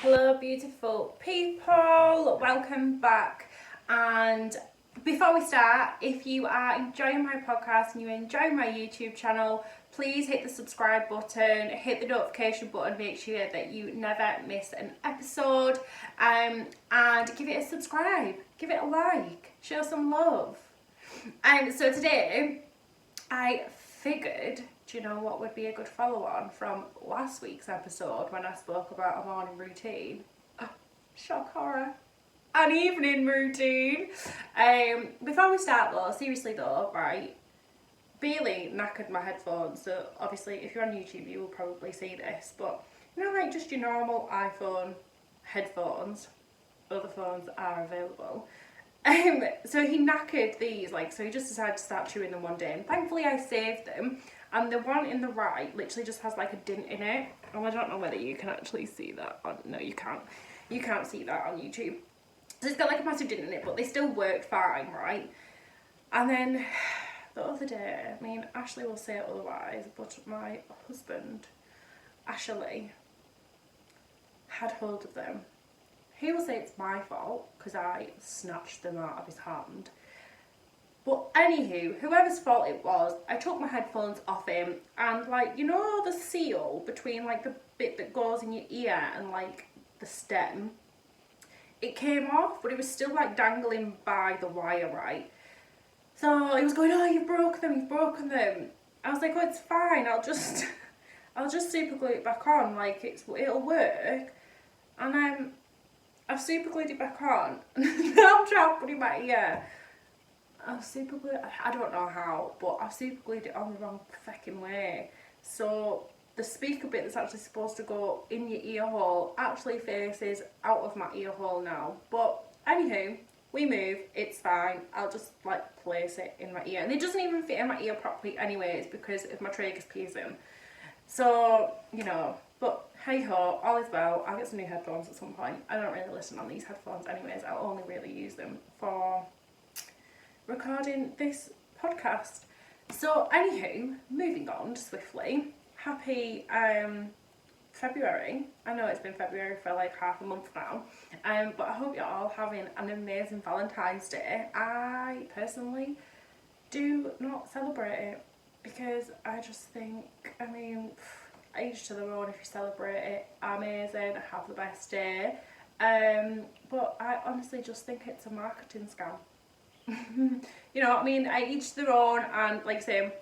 Hello beautiful people, welcome back. And before we start, if you are enjoying my podcast and you're enjoying my YouTube channel, please hit the subscribe button, hit the notification button, make sure that you never miss an episode, and give it a subscribe, give it a like, show some love. So today I figured, do you know what would be a good follow on from last week's episode when I spoke about a morning routine? Oh, shock horror. An evening routine. Before we start though, seriously though, right, Bailey knackered my headphones, so obviously if you're on YouTube you will probably see this, but you know, like just your normal iPhone headphones, other phones are available. So he knackered these, so he just decided to start chewing them one day, and thankfully I saved them, and the one in the right literally just has like a dint in it, and I don't know whether you can actually see that no, you can't see that on YouTube. So it's got like a massive dint in it, but they still worked fine, right? And then the other day, I mean, Ashley will say otherwise, but my husband, Ashley, had hold of them. He will say it's my fault because I snatched them out of his hand. But anywho, whoever's fault it was, I took my headphones off him, and you know the seal between the bit that goes in your ear and the stem, it came off, but it was still dangling by the wire, right? So he was going, oh, you've broken them. I was like, oh, it's fine, I'll just super glue it back on, it'll work. And I've super glued it back on. Now I'm trying to put it in my ear. I've super glued, I don't know how, but I've super glued it on the wrong fucking way. So the speaker bit that's actually supposed to go in your ear hole actually faces out of my ear hole now. But anywho, we move, it's fine. I'll just place it in my ear. And it doesn't even fit in my ear properly anyways because of my tragus piercing. So, you know, but hey ho, all is well. I'll get some new headphones at some point. I don't really listen on these headphones anyways. I'll only really use them for recording this podcast. So anywho, moving on swiftly. Happy February. I know it's been February for half a month now. But I hope you're all having an amazing Valentine's Day. I personally do not celebrate it because I just think, I mean, each to their own. If you celebrate it, amazing, have the best day. But I honestly just think it's a marketing scam. You know what I mean? Each to their own, and like I say,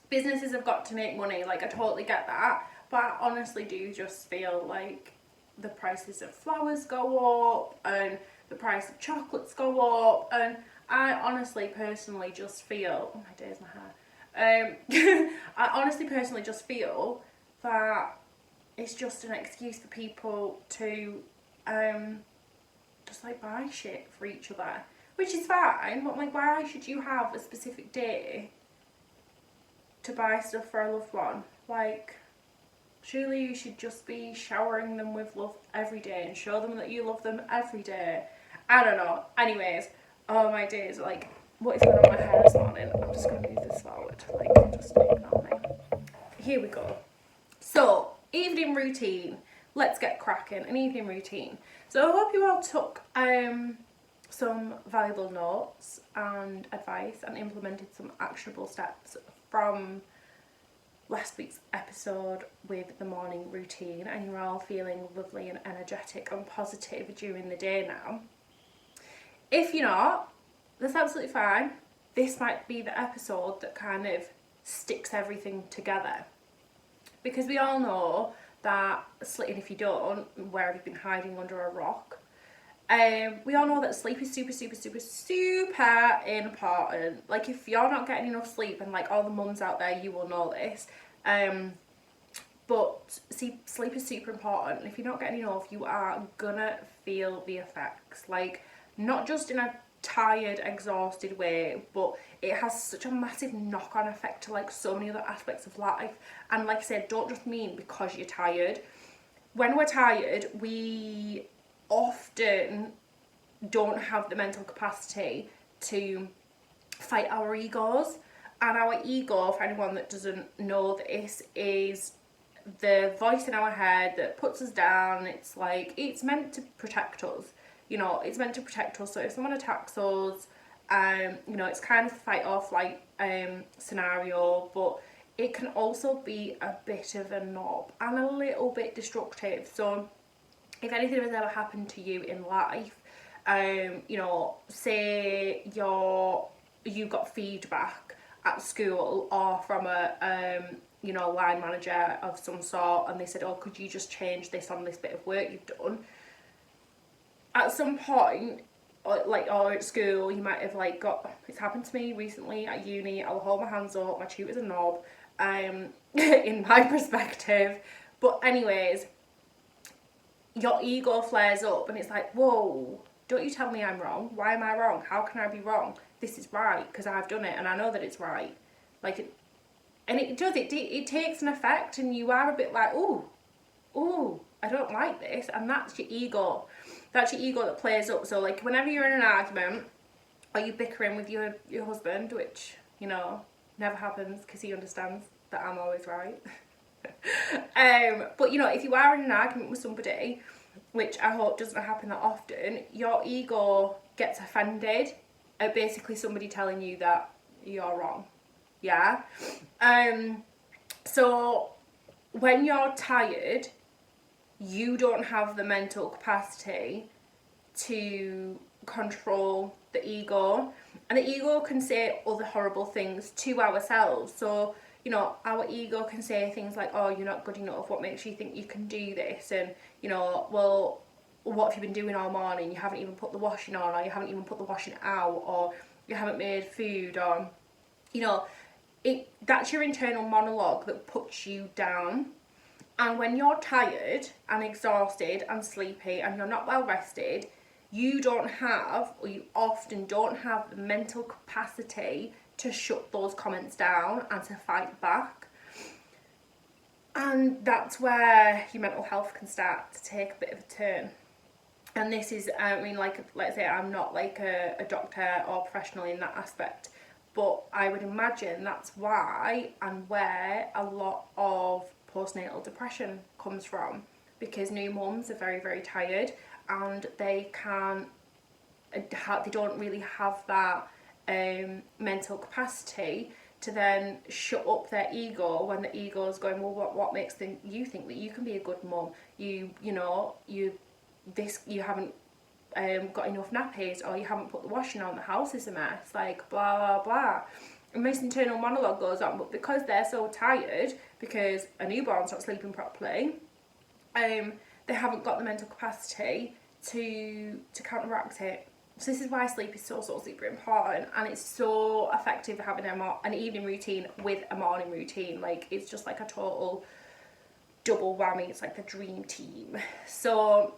businesses have got to make money. I totally get that, but I honestly do just feel like the prices of flowers go up and the price of chocolates go up, and I honestly personally just feel, oh my days, my hair. I honestly personally just feel that it's just an excuse for people to just buy shit for each other, which is fine, but why should you have a specific day to buy stuff for a loved one? Surely you should just be showering them with love every day and show them that you love them every day. I don't know. Anyways, oh my days, what is going on with my hair this morning? I'm just going to move this forward, just ignore me. Here we go. So, evening routine. Let's get cracking. An evening routine. So I hope you all took some valuable notes and advice and implemented some actionable steps from last week's episode with the morning routine, and you're all feeling lovely and energetic and positive during the day now. If you're not, that's absolutely fine. This might be the episode that kind of sticks everything together. Because we all know that, and if you don't, where have you been hiding under a rock? We all know that sleep is super, super, super, super important. If you're not getting enough sleep, and all the mums out there, you will know this. But see, sleep is super important. And if you're not getting enough, you are gonna feel the effects. Not just in a tired, exhausted way, but it has such a massive knock-on effect to so many other aspects of life. And like I said, don't just mean because you're tired. When we're tired, we often don't have the mental capacity to fight our egos, and our ego, for anyone that doesn't know this, is the voice in our head that puts us down. It's like, it's meant to protect us, you know, it's meant to protect us. So if someone attacks us, you know, it's kind of fight or flight scenario, but it can also be a bit of a knob and a little bit destructive. So if anything has ever happened to you in life, you know, say you got feedback at school or from a you know, line manager of some sort, and they said, oh, could you just change this on this bit of work you've done? At some point, or at school, you might have like got, it's happened to me recently at uni, I'll hold my hands up, my tutor's a knob, in my perspective. But anyways, your ego flares up and it's like, whoa, don't you tell me I'm wrong. Why am I wrong? How can I be wrong? This is right because I've done it and I know that it's right. Like, and it does, it takes an effect, and you are a bit like, ooh, I don't like this. And that's your ego. That's your ego that plays up. So like, whenever you're in an argument or you're bickering with your husband, which, you know, never happens because he understands that I'm always right. But you know, if you are in an argument with somebody, which I hope doesn't happen that often, your ego gets offended at basically somebody telling you that you're wrong. Yeah. So when you're tired, you don't have the mental capacity to control the ego, and the ego can say other horrible things to ourselves. So, you know, our ego can say things like, oh, you're not good enough, what makes you think you can do this? And, you know, well, what have you been doing all morning? You haven't even put the washing on, or you haven't even put the washing out, or you haven't made food, or, you know, that's your internal monologue that puts you down. And when you're tired and exhausted and sleepy and you're not well rested, you don't have, or you often don't have, the mental capacity to shut those comments down and to fight back. And that's where your mental health can start to take a bit of a turn. And this is, I mean, like, let's say I'm not like a doctor or professional in that aspect, but I would imagine that's why and where a lot of postnatal depression comes from, because new mums are very, very tired and they don't really have that mental capacity to then shut up their ego when the ego is going, well, what makes you think that you can be a good mum? You haven't got enough nappies, or you haven't put the washing on, the house is a mess, like blah blah blah. And this internal monologue goes on, but because they're so tired, because a newborn's not sleeping properly, they haven't got the mental capacity to counteract it. So this is why sleep is so super important, and it's so effective having an evening routine with a morning routine. Like, it's just like a total double whammy. It's like the dream team. So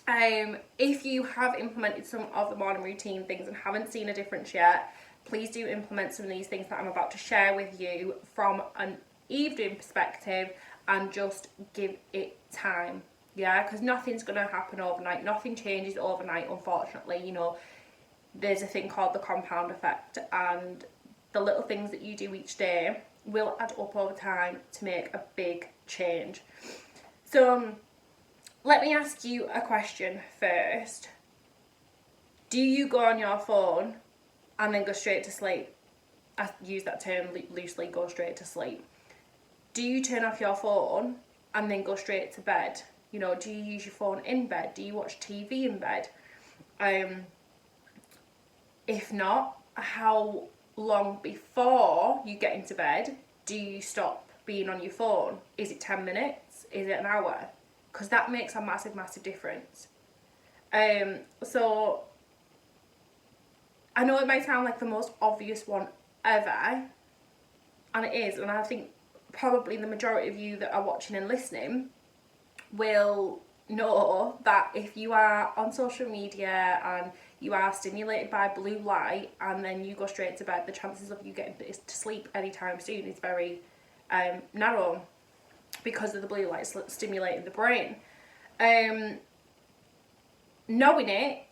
if you have implemented some of the morning routine things and haven't seen a difference yet, please do implement some of these things that I'm about to share with you from an evening perspective, and just give it time. Yeah, because nothing's going to happen overnight. Nothing changes overnight, unfortunately. You know, there's a thing called the compound effect, and the little things that you do each day will add up over time to make a big change. So let me ask you a question first. Do you go on your phone and then go straight to sleep? I use that term loosely, go straight to sleep. Do you turn off your phone and then go straight to bed? You know, do you use your phone in bed? Do you watch TV in bed? If not, how long before you get into bed do you stop being on your phone? Is it 10 minutes? Is it an hour? Because that makes a massive difference. So I know it might sound like the most obvious one ever, and it is, and I think probably the majority of you that are watching and listening will know that if you are on social media and you are stimulated by blue light and then you go straight to bed, the chances of you getting to sleep anytime soon is very narrow, because of the blue light stimulating the brain. Knowing it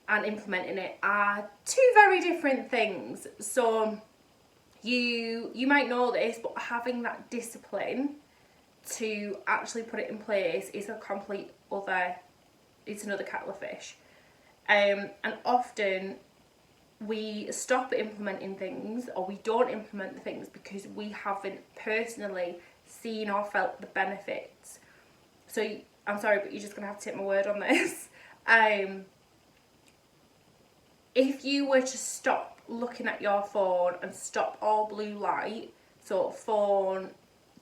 and implementing it are two very different things. So you might know this, but having that discipline to actually put it in place is it's another kettle of fish. And often we stop implementing things, or we don't implement the things because we haven't personally seen or felt the benefits. So I'm sorry, but you're just going to have to take my word on this. If you were to stop looking at your phone and stop all blue light, so phone,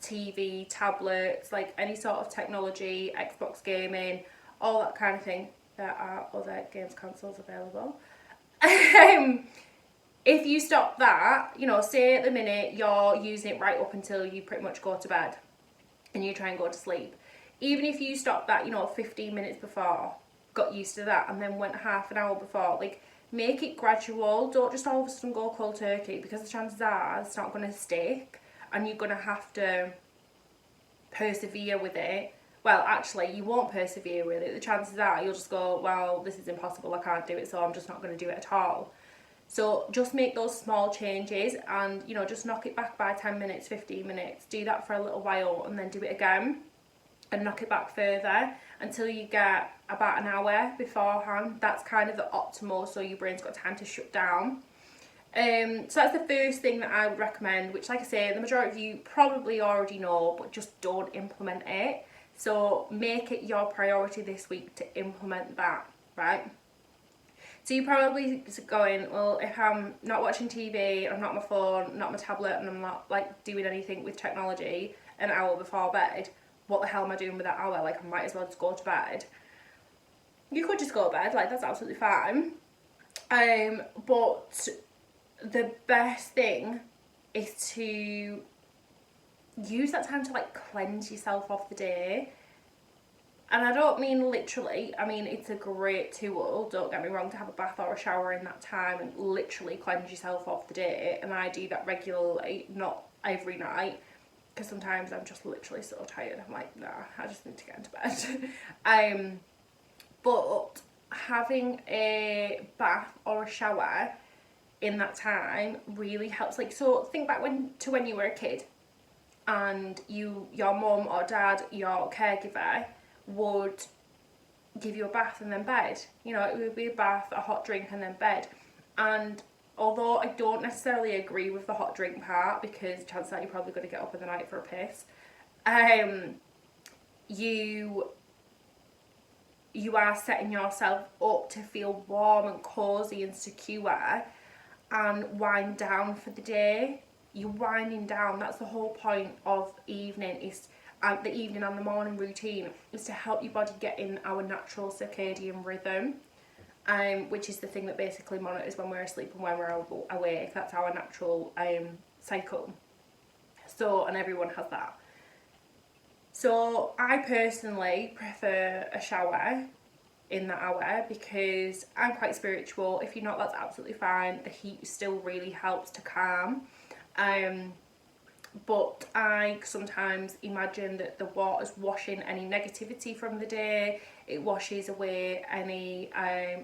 TV, tablets, like any sort of technology, Xbox gaming, all that kind of thing, there are other games consoles available. If you stop that, you know, say at the minute you're using it right up until you pretty much go to bed and you try and go to sleep. Even if you stop that, you know, 15 minutes before, got used to that, and then went half an hour before, like, make it gradual. Don't just all of a sudden go cold turkey, because the chances are it's not going to stick and you're going to have to persevere with it. Well, actually, you won't persevere with it. The chances are you'll just go, well, this is impossible, I can't do it, so I'm just not going to do it at all. So just make those small changes and, you know, just knock it back by 10 minutes, 15 minutes. Do that for a little while and then do it again and knock it back further until you get about an hour beforehand. That's kind of the optimal, so your brain's got time to shut down. So that's the first thing that I would recommend, which, like I say, the majority of you probably already know, but just don't implement it. So make it your priority this week to implement that, right? So you're probably going, well, if I'm not watching TV, I'm not on my phone, not on my tablet, and I'm not like doing anything with technology an hour before bed, what the hell am I doing with that hour? Like, I might as well just go to bed. You could just go to bed, like, that's absolutely fine. But the best thing is to use that time to, like, cleanse yourself of the day. And I don't mean literally, I mean it's a great tool, don't get me wrong, to have a bath or a shower in that time and literally cleanse yourself off the day. And I do that regularly, not every night, because sometimes I'm just literally so tired. I'm like, nah, I just need to get into bed. But having a bath or a shower in that time really helps. Like, so think back when you were a kid and your mum or dad, your caregiver, would give you a bath and then bed. You know, it would be a bath, a hot drink, and then bed. And although I don't necessarily agree with the hot drink part, because chances are you're probably going to get up in the night for a piss, you are setting yourself up to feel warm and cosy and secure and wind down for the day. You're winding down. That's the whole point of evening, is the evening and the morning routine, is to help your body get in our natural circadian rhythm, which is the thing that basically monitors when we're asleep and when we're awake. That's our natural cycle. So, and everyone has that. So I personally prefer a shower in that hour because I'm quite spiritual. If you're not, that's absolutely fine. The heat still really helps to calm. But I sometimes imagine that the water's washing any negativity from the day. It washes away any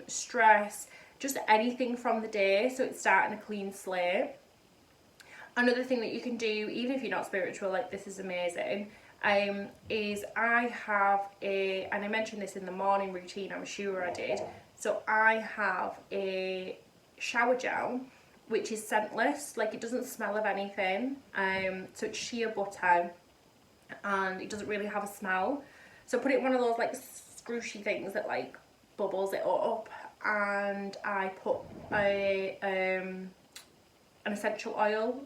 stress, just anything from the day, so it's starting a clean slate. Another thing that you can do, even if you're not spiritual, like, this is amazing, is I have and I mentioned this in the morning routine, I'm sure I did, so I have a shower gel which is scentless, like, it doesn't smell of anything, so it's shea butter and it doesn't really have a smell. So I put it in one of those, like, scrooshy things that, like, bubbles it up, and I put an essential oil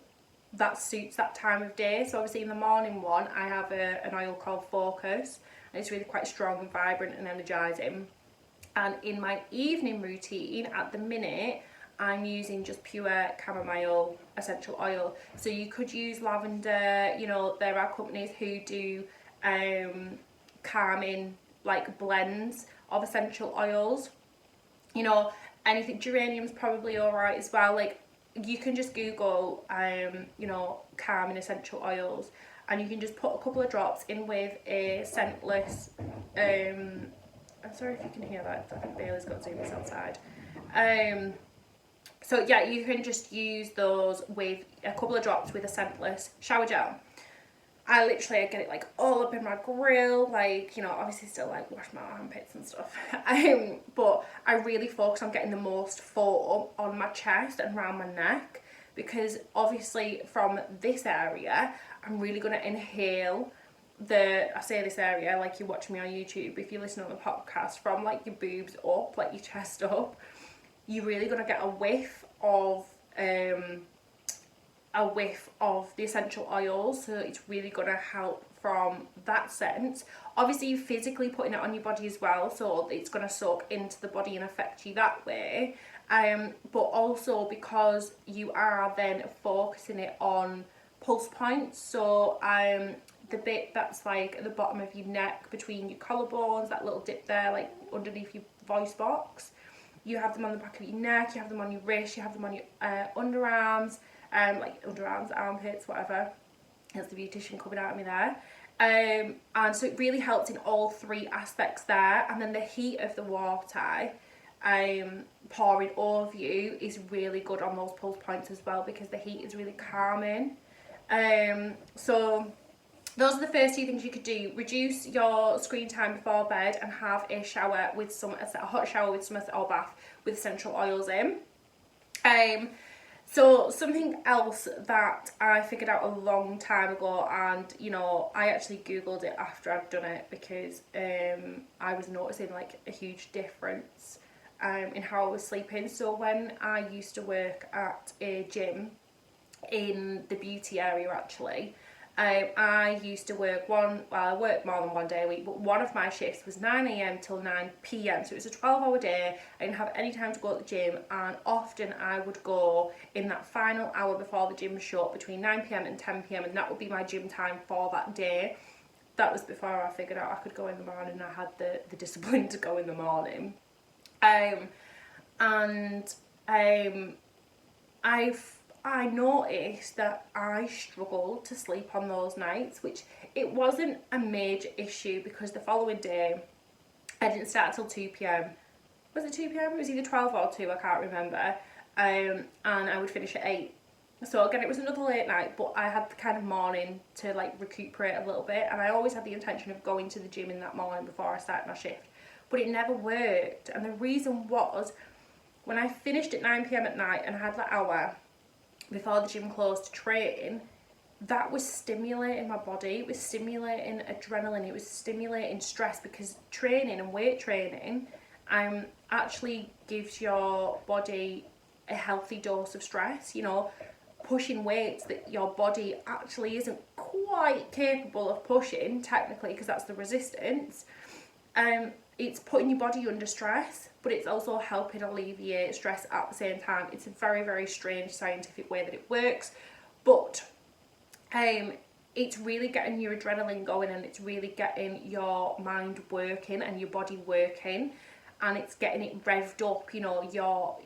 that suits that time of day. So obviously in the morning one I have an oil called Focus, and it's really quite strong and vibrant and energising. And in my evening routine at the minute, I'm using just pure chamomile essential oil. So you could use lavender, you know, there are companies who do calming, like, blends of essential oils. You know, anything, geranium's probably alright as well. Like, you can just Google, you know, calming essential oils, and you can just put a couple of drops in with a scentless, I'm sorry if you can hear that, I think Bailey's got zoomies outside. So yeah, you can just use those with a couple of drops with a scentless shower gel. I literally get it like all up in my grill, like, you know, obviously still like wash my armpits and stuff. But I really focus on getting the most foam on my chest and around my neck, because obviously from this area, I'm really going to inhale I say this area like you're watching me on YouTube. If you listen on the podcast, from like your boobs up, like your chest up, you're really going to get a whiff of the essential oils, so it's really going to help from that sense. Obviously you're physically putting it on your body as well, so it's going to soak into the body and affect you that way, but also because you are then focusing it on pulse points. So the bit that's like at the bottom of your neck between your collarbones, that little dip there, like underneath your voice box, you have them on the back of your neck, you have them on your wrist, you have them on your underarms, like underarms, armpits, whatever. That's the beautician coming out at me there. And so it really helps in all three aspects there. And then the heat of the water pouring over you is really good on those pulse points as well, because the heat is really calming. So those are the first two things you could do. Reduce your screen time before bed and have a shower with a hot shower with some or bath with essential oils in. So something else that I figured out a long time ago, and you know, I actually googled it after I'd done it, because I was noticing like a huge difference in how I was sleeping. So when I used to work at a gym in the beauty area actually, I used to work I worked more than one day a week, but one of my shifts was 9 a.m. till 9 p.m. So it was a 12-hour day. I didn't have any time to go to the gym, and often I would go in that final hour before the gym shut, between 9 p.m. and 10 p.m, and that would be my gym time for that day. That was before I figured out I could go in the morning, and I had the discipline to go in the morning. I noticed that I struggled to sleep on those nights, which it wasn't a major issue, because the following day I didn't start till 2 p.m. Was it 2 p.m? It was either 12 or 2, I can't remember. And I would finish at 8. So again, it was another late night, but I had the kind of morning to like recuperate a little bit, and I always had the intention of going to the gym in that morning before I started my shift, but it never worked. And the reason was, when I finished at 9 p.m. at night and I had that hour before the gym closed to train, that was stimulating my body. It was stimulating adrenaline, it was stimulating stress, because training and weight training actually gives your body a healthy dose of stress. You know, pushing weights that your body actually isn't quite capable of pushing technically, because that's the resistance, it's putting your body under stress, but it's also helping alleviate stress at the same time. It's a very, very strange scientific way that it works, but it's really getting your adrenaline going, and it's really getting your mind working and your body working, and it's getting it revved up. You know,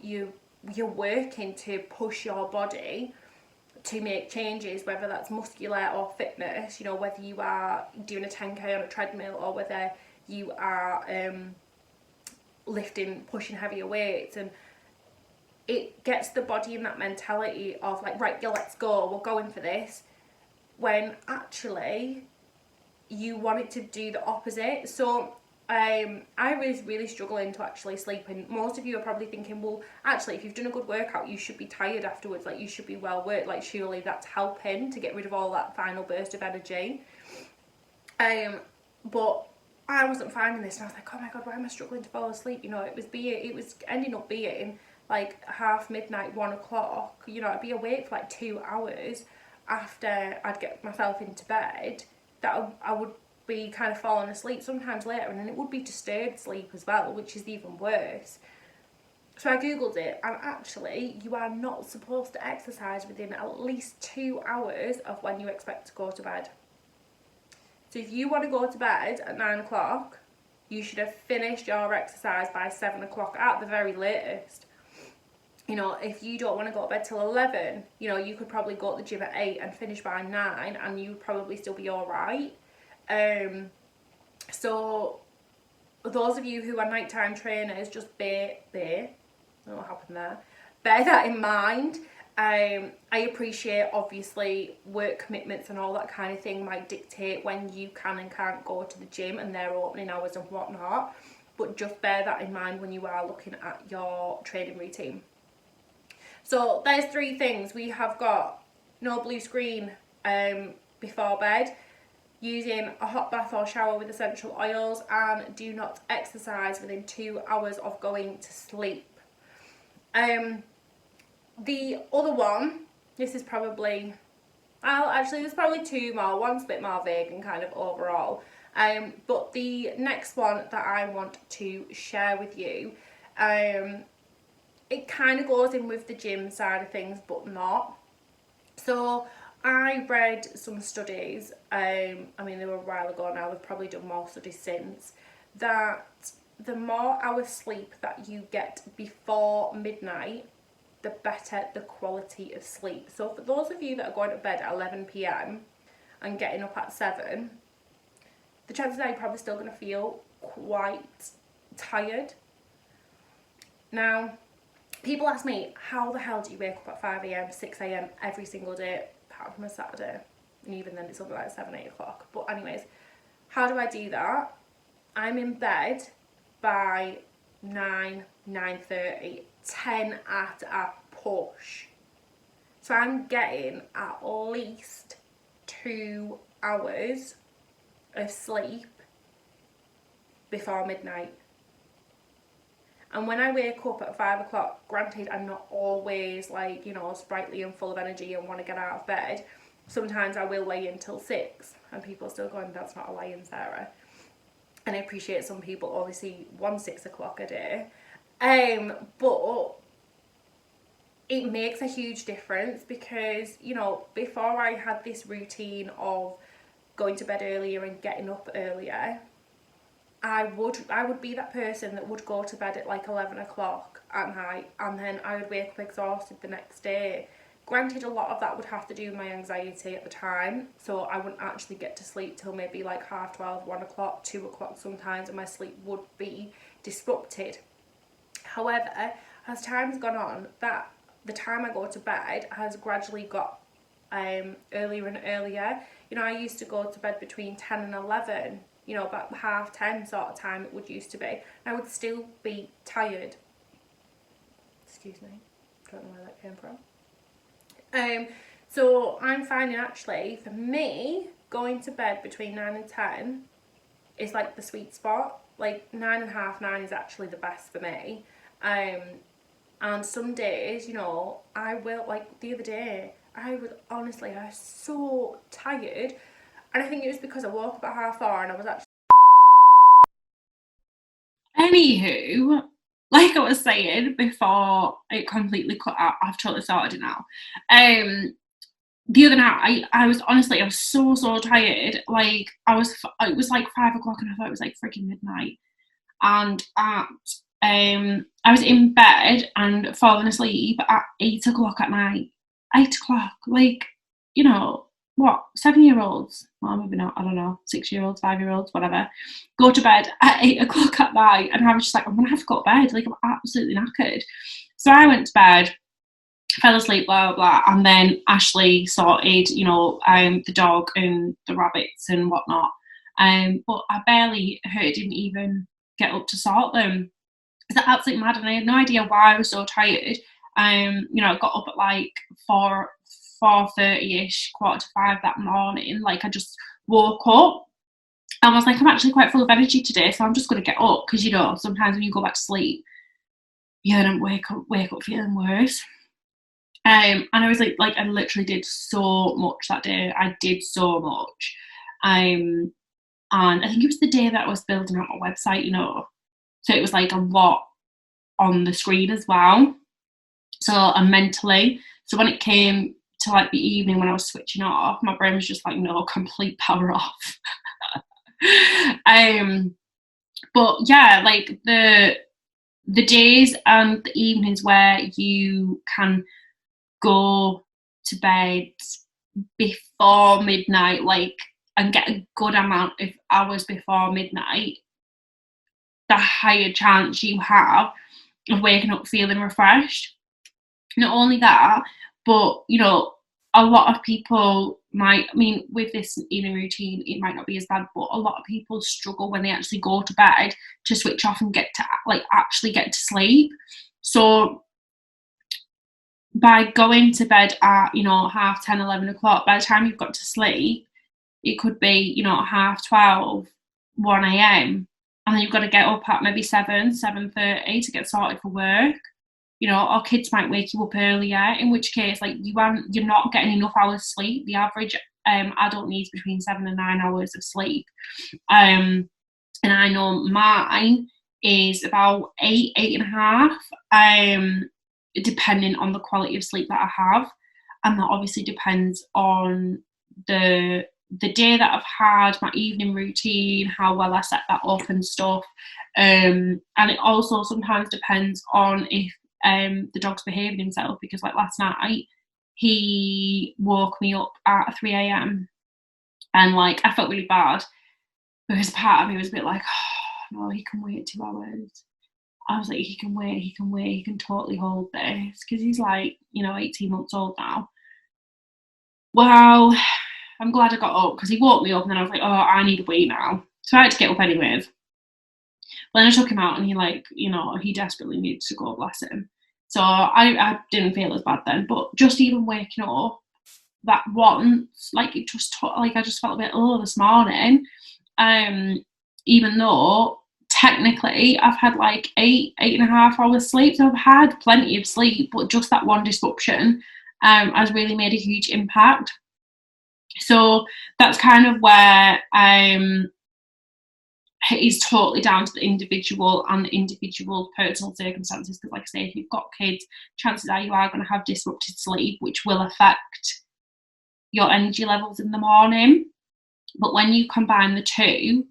you're working to push your body to make changes, whether that's muscular or fitness, you know, whether you are doing a 10k on a treadmill, or whether you are pushing heavier weights. And it gets the body in that mentality of like, right, yeah, let's go, we're going for this, when actually you want it to do the opposite. So I was really struggling to actually sleep, and most of you are probably thinking, well, actually, if you've done a good workout, you should be tired afterwards, like you should be well worked, like surely that's helping to get rid of all that final burst of energy. But I wasn't finding this, and I was like, oh my god, why am I struggling to fall asleep? You know, it was ending up being like half midnight, 1 o'clock. You know, I'd be awake for like 2 hours after I'd get myself into bed, that I would be kind of falling asleep sometimes later, and then it would be disturbed sleep as well, which is even worse. So I googled it, and actually you are not supposed to exercise within at least 2 hours of when you expect to go to bed. So if you want to go to bed at 9 o'clock, you should have finished your exercise by 7 o'clock at the very latest. You know, if you don't want to go to bed till 11, you know, you could probably go to the gym at 8 and finish by 9, and you would probably still be alright. So those of you who are nighttime trainers, just I don't know what happened there, bear that in mind. I appreciate, obviously, work commitments and all that kind of thing might dictate when you can and can't go to the gym and their opening hours and whatnot, but just bear that in mind when you are looking at your training routine. So there's 3 things. We have got no blue screen before bed, using a hot bath or shower with essential oils, and do not exercise within 2 hours of going to sleep. The other one, this is probably, well, actually there's probably 2 more. One's a bit more vague and kind of overall. But the next one that I want to share with you, it kind of goes in with the gym side of things, but not. So I read some studies, I mean they were a while ago now, they've probably done more studies since, that the more hours sleep that you get before midnight, the better the quality of sleep. So for those of you that are going to bed at 11 p.m. and getting up at 7, the chances are you're probably still going to feel quite tired. Now, people ask me, how the hell do you wake up at 5 a.m, 6 a.m. every single day, apart from a Saturday? And even then it's only like 7, 8 o'clock. But anyways, how do I do that? I'm in bed by 9, 9:30, 10 at a push. So I'm getting at least 2 hours of sleep before midnight. And when I wake up at 5 o'clock, granted I'm not always like, sprightly and full of energy and want to get out of bed. Sometimes I will lay until 6 and people are still going, that's not a lie-in, Sarah. And I appreciate some people only see 6 o'clock a day. But it makes a huge difference because, before I had this routine of going to bed earlier and getting up earlier, I would be that person that would go to bed at like 11 o'clock at night, and then I would wake up exhausted the next day. Granted, a lot of that would have to do with my anxiety at the time, so I wouldn't actually get to sleep till maybe like 12:30, 1 o'clock, 2 o'clock sometimes, and my sleep would be disrupted. However, as time's gone on, that the time I go to bed has gradually got earlier and earlier. I used to go to bed between 10 and 11, about 10:30 sort of time it would used to be. I would still be tired. Excuse me, don't know where that came from. So I'm finding actually, for me, going to bed between 9 and 10 is like the sweet spot. Like 9:30, 9 is actually the best for me. And some days, I will, like the other day, I was so tired. And I think it was because I woke up at 4:30 and I was actually... Anywho, like I was saying before it completely cut out, I've totally started it now. The other night, I was so tired. Like, it was like 5 o'clock and I thought it was like freaking midnight. And I was in bed and falling asleep at 8 o'clock at night. 8 o'clock, like, what, 7-year-olds? Well, maybe not, I don't know, 6-year-olds, 5-year-olds, whatever, go to bed at 8 o'clock at night. And I was just like, I'm gonna have to go to bed, like, I'm absolutely knackered. So I went to bed, fell asleep, blah, blah, blah, and then Ashley sorted, the dog and the rabbits and whatnot. But I barely didn't even get up to sort them. It's absolutely mad, and I had no idea why I was so tired. I got up at like 4:30ish, 4:45 that morning. Like, I just woke up and I was like, I'm actually quite full of energy today, so I'm just going to get up, because sometimes when you go back to sleep, you then wake up feeling worse. And I was like I literally did so much that day. I did so much. And I think it was the day that I was building out my website, so it was like a lot on the screen as well. So mentally, so when it came to like the evening when I was switching off, my brain was just like, no, complete power off. But yeah, like the days and the evenings where you can go to bed before midnight, like, and get a good amount of hours before midnight, the higher chance you have of waking up feeling refreshed. Not only that, But, you know, a lot of people might, I mean, with this eating routine, it might not be as bad, but a lot of people struggle when they actually go to bed to switch off and get to, like, actually get to sleep. So by going to bed at, you know, 10:30, 11 o'clock, by the time you've got to sleep, it could be, you know, 12:30, 1 a.m. And then you've got to get up at maybe 7:30 to get sorted for work. You know, or kids might wake you up earlier, in which case, like, you're not getting enough hours sleep. The average adult needs between 7 and 9 hours of sleep. And I know mine is about 8.5, depending on the quality of sleep that I have. And that obviously depends on the day that I've had, my evening routine, how well I set that up and stuff. And it also sometimes depends on if the dog's behaving himself, because like last night he woke me up at 3 a.m. and like I felt really bad because part of me was a bit like, oh no, he can wait 2 hours. I was like, he can wait, he can totally hold this, because he's like, you know, 18 months old now. Well, I'm glad I got up, because he woke me up and then I was like, oh, I need a wee now. So I had to get up anyways. But then I took him out and he, like, you know, he desperately needs to go, bless him. So I didn't feel as bad then. But just even waking up that once, like, it just like I just felt a bit this morning. Even though technically I've had like 8.5 hours sleep, so I've had plenty of sleep, but just that one disruption has really made a huge impact. So that's kind of where it is totally down to the individual and the individual personal circumstances. Because, like I say, if you've got kids, chances are you are going to have disrupted sleep, which will affect your energy levels in the morning. But when you combine the two,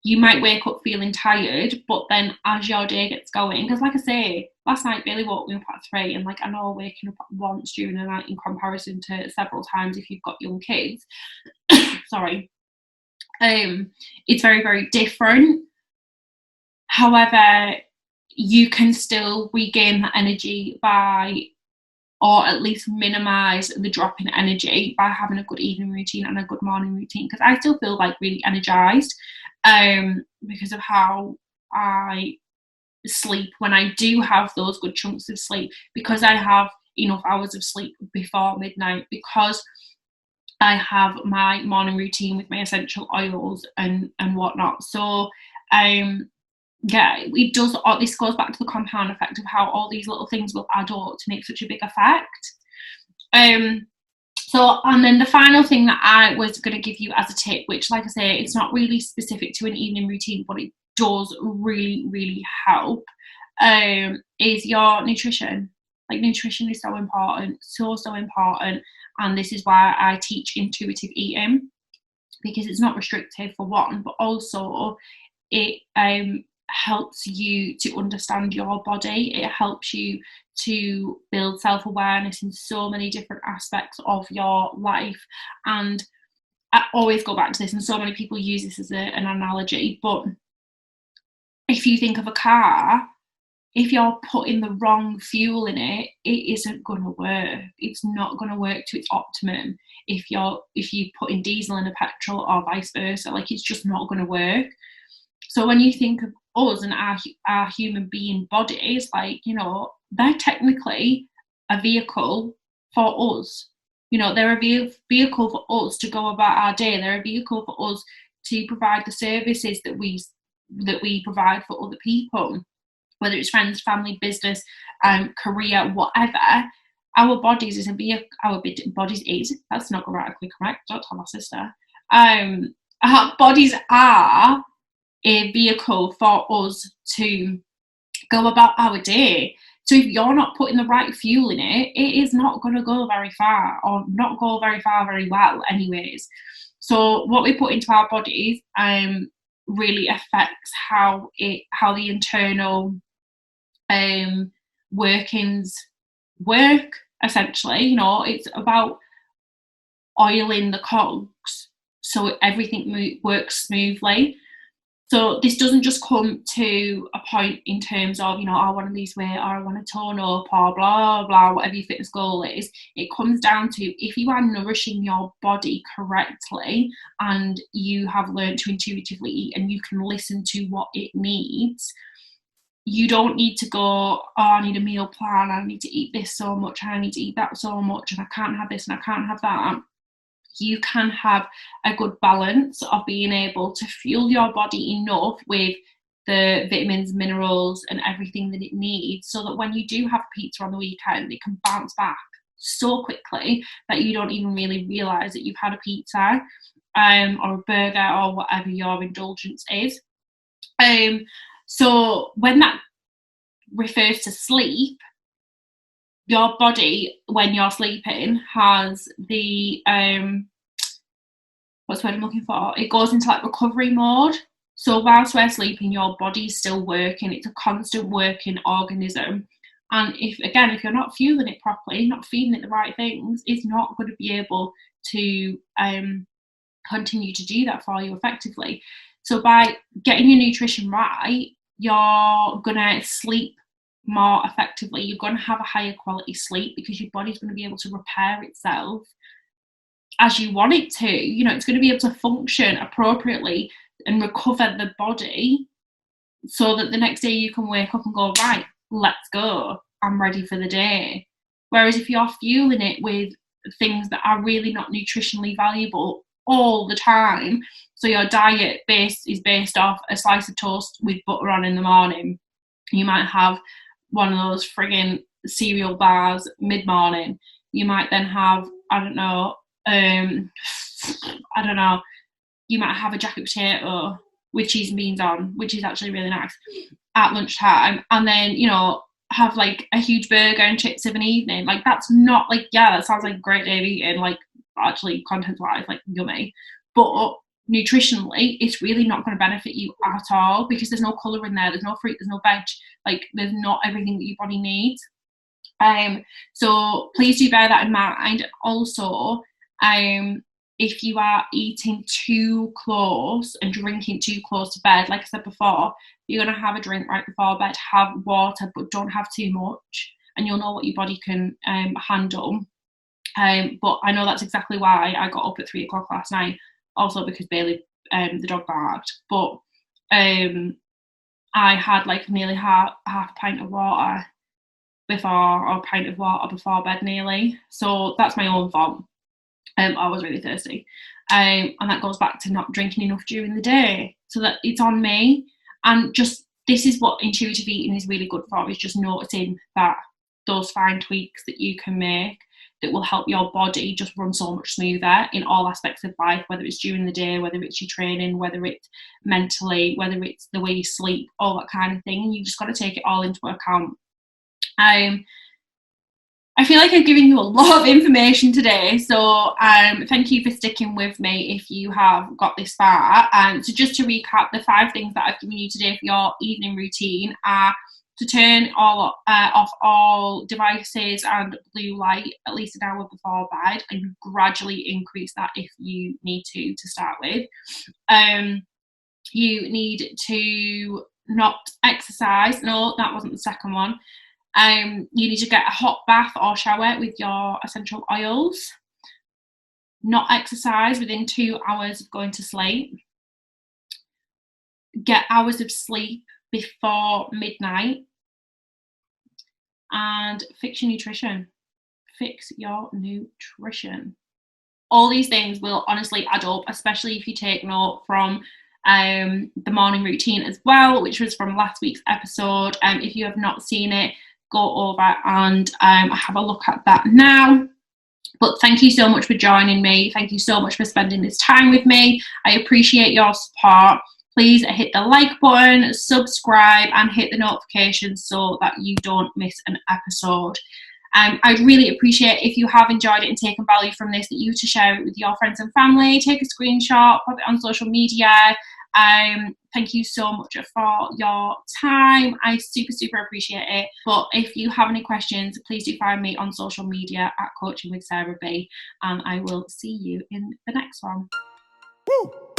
you might wake up feeling tired, but then as your day gets going, because like I say, last night Bailey woke me up at 3, and like I know waking up once during the night in comparison to several times if you've got young kids, sorry, it's very, very different. However, you can still regain that energy by, or at least minimize the drop in energy by having a good evening routine and a good morning routine, because I still feel like really energized because of how I sleep when I do have those good chunks of sleep, because I have enough hours of sleep before midnight, because I have my morning routine with my essential oils and whatnot. So yeah, it does. This goes back to the compound effect of how all these little things will add up to make such a big effect. So, and then the final thing that I was going to give you as a tip, which, like I say, it's not really specific to an evening routine, but it does really, really help, is your nutrition. Like, nutrition is so important, so important. And this is why I teach intuitive eating, because it's not restrictive for one, but also it helps you to understand your body. It helps you to build self-awareness in so many different aspects of your life. And I always go back to this, and so many people use this as an analogy, but if you think of a car, if you're putting the wrong fuel in it, it isn't going to work. It's not going to work to its optimum if you put in diesel in a petrol, or vice versa. Like, it's just not going to work. So when you think of us and our human being bodies, like, you know, they're technically a vehicle for us. You know, they're a vehicle for us to go about our day. They're a vehicle for us to provide the services that we provide for other people, whether it's friends, family, business, career, whatever. Our bodies is a vehicle. Our bodies is, that's not grammatically correct. Don't tell my sister. Our bodies are a vehicle for us to go about our day. So if you're not putting the right fuel in it, it is not going to go very far, or not go very far very well anyways. So what we put into our bodies really affects how the internal workings work, essentially. You know, it's about oiling the cogs so everything works smoothly. So this doesn't just come to a point in terms of, you know, I want to lose weight, or I want to tone up, or blah, blah, whatever your fitness goal is. It comes down to, if you are nourishing your body correctly and you have learned to intuitively eat and you can listen to what it needs, you don't need to go, oh, I need a meal plan, I need to eat this so much, I need to eat that so much, and I can't have this and I can't have that. You can have a good balance of being able to fuel your body enough with the vitamins, minerals, and everything that it needs, so that when you do have pizza on the weekend, it can bounce back so quickly that you don't even really realise that you've had a pizza or a burger or whatever your indulgence is. So when that refers to sleep, your body, when you're sleeping, has the what's the word I'm looking for? It goes into like recovery mode. So whilst we're sleeping, your body's still working. It's a constant working organism. And if you're not fueling it properly, not feeding it the right things, it's not going to be able to continue to do that for you effectively. So by getting your nutrition right, you're going to sleep more effectively. You're going to have a higher quality sleep because your body's going to be able to repair itself as you want it to. You know, it's going to be able to function appropriately and recover the body so that the next day you can wake up and go, right, let's go, I'm ready for the day. Whereas if you're fueling it with things that are really not nutritionally valuable all the time, so your diet is based off a slice of toast with butter on in the morning, you might have one of those frigging cereal bars mid-morning. You might then have, you might have a jacket potato with cheese and beans on, which is actually really nice, at lunchtime, and then, you know, have like a huge burger and chips of an evening. Like, that's not like, yeah, that sounds like a great day of eating, like actually content-wise, like yummy, but nutritionally it's really not going to benefit you at all, because there's no colour in there, there's no fruit, there's no veg, like there's not everything that your body needs. So please do bear that in mind. Also, if you are eating too close and drinking too close to bed, like I said before, you're going to have a drink right before bed, have water, but don't have too much, and you'll know what your body can handle. But I know that's exactly why I got up at 3 o'clock last night, also because Bailey, the dog, barked. But I had like nearly half a pint of water before bed nearly. So that's my own fault. I was really thirsty. And that goes back to not drinking enough during the day. So that it's on me. And just, this is what intuitive eating is really good for, is just noticing that those fine tweaks that you can make that will help your body just run so much smoother in all aspects of life, whether it's during the day, whether it's your training, whether it's mentally, whether it's the way you sleep, all that kind of thing. And you just got to take it all into account. I feel like I've given you a lot of information today, so thank you for sticking with me if you have got this far. So just to recap, the 5 things that I've given you today for your evening routine are to turn off all devices and blue light at least an hour before bed, and gradually increase that if you need to start with. You need to not exercise. No, that wasn't the second one. You need to get a hot bath or shower with your essential oils. Not exercise within 2 hours of going to sleep. Get hours of sleep before midnight. And fix your nutrition. Fix your nutrition. All these things will honestly add up, especially if you take note from the morning routine as well, which was from last week's episode. If you have not seen it, go over and have a look at that now. But thank you so much for joining me. Thank you so much for spending this time with me. I appreciate your support. Please hit the like button, subscribe, and hit the notifications so that you don't miss an episode. I'd really appreciate if you have enjoyed it and taken value from this, that you to share it with your friends and family. Take a screenshot, pop it on social media. Thank you so much for your time. I super appreciate it. But if you have any questions, please do find me on social media at Coaching with Sarah B, and I will see you in the next one. Woo!